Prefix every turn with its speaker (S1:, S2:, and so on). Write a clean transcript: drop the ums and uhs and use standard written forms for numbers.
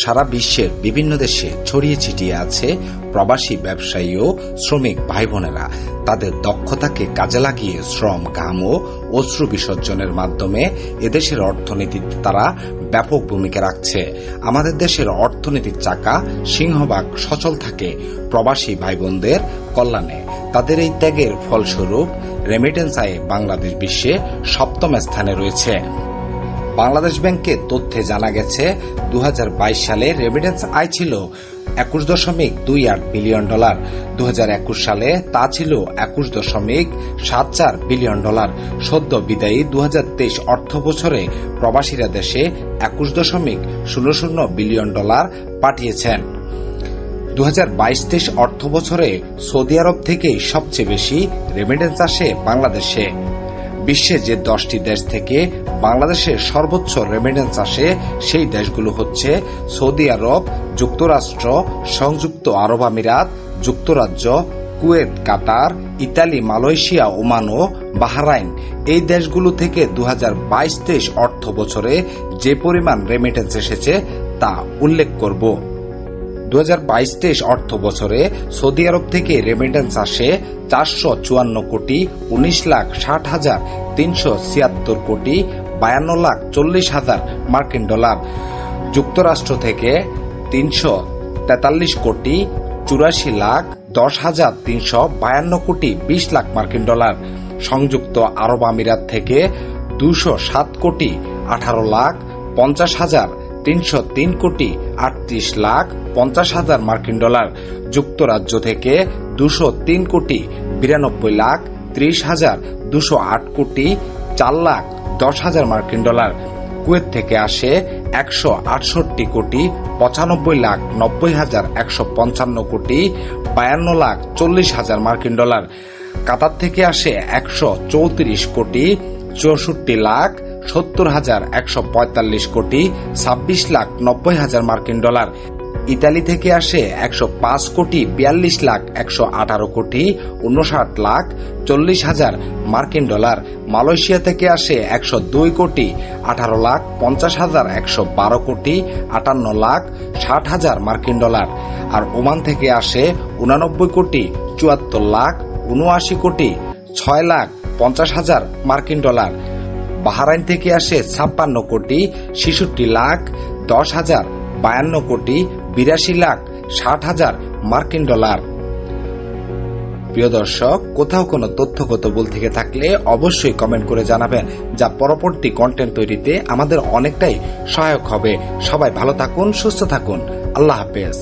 S1: সারা বিশ্বের বিভিন্ন দেশে ছড়িয়ে ছিটিয়ে আছে প্রবাসী ব্যবসায়ী ও শ্রমিক ভাই বোনেরা। তাদের দক্ষতাকে কাজে লাগিয়ে শ্রম, ঘাম ও অশ্রু বিসর্জনের মাধ্যমে এদেশের অর্থনীতিতে তারা ব্যাপক ভূমিকা রাখছে। আমাদের দেশের অর্থনীতির চাকা সিংহভাগ সচল থাকে প্রবাসী ভাই বোনদের কল্যাণে। তাদের এই ত্যাগের ফলস্বরূপ রেমিটেন্স আয়ে বাংলাদেশ বিশ্বে ৭ম স্থানে রয়েছে। বাংলাদেশ ব্যাংকের তথ্যে জানা গেছে 2022 সালে রেমিটেন্স আয় ছিল $21.28 বিলিয়ন। 2021 সালে তা ছিল $21.74 বিলিয়ন। সদ্য বিদায়ী 2023 অর্থ বছরে প্রবাসীরা দেশে $21.00 বিলিয়ন পাঠিয়েছেন। 2022-23 অর্থ বছরে সৌদি আরব থেকেই সবচেয়ে বেশি রেমিটেন্স আসে বাংলাদেশে। বিশ্বে যে 10টি দেশ থেকে বাংলাদেশের সর্বোচ্চ রেমিটেন্স আসে সেই দেশগুলো হচ্ছে সৌদি আরব, যুক্তরাষ্ট্র, সংযুক্ত আরব আমিরাত, যুক্তরাজ্য, কুয়েত, কাতার, ইতালি, মালয়েশিয়া, ওমান ও বাহরাইন। এই দেশগুলো থেকে 2022-23 অর্থ বছরে যে পরিমাণ রেমিটেন্স এসেছে তা উল্লেখ করব। 2022-23 অর্থ বছরে সৌদি আরব থেকে রেমিটেন্স আসে 454,19,60,376 কোটি 52,40,000 মার্কিন ডলার। যুক্তরাষ্ট্র থেকে 343 কোটি 84,10,352 কোটি 20 লাখ মার্কিন ডলার। সংযুক্ত আরব আমিরাত থেকে 207 কোটি 18,50,303 কোটি 38,50,000 মার্কিন ডলার। যুক্তরাজ্য থেকে 203 কোটি 92,30,208 কোটি 4,10,000 মার্কিন ডলার। কুয়েত থেকে আসে 168 কোটি 95,90,155 কোটি 52,40,000 মার্কিন ডলার। কাতার থেকে আসে 134 কোটি 64,70,145 কোটি 26,90,000 মার্কিন ডলার। ইতালি থেকে আসে 105 কোটি 42,118 কোটি 59,40,000 মার্কিন ডলার। মালয়েশিয়া থেকে আসে 102 কোটি 18,50,112 কোটি 58,60,000 মার্কিন ডলার। আর ওমান থেকে আসে 89 কোটি 74,79 কোটি 6,50,000 মার্কিন ডলার। বাহরাইন থেকে আসে 56 কোটি 66,10,052 কোটি 82,60,000 মার্কিন ডলার। প্রিয় দর্শক, কোথাও কোনো তথ্যগত ভুল থেকে থাকলে অবশ্যই কমেন্ট করে জানাবেন, যা পরবর্তী কন্টেন্ট তৈরিতে আমাদের অনেকটাই সহায়ক হবে। সবাই ভালো থাকুন, সুস্থ থাকুন। আল্লাহ হাফেজ।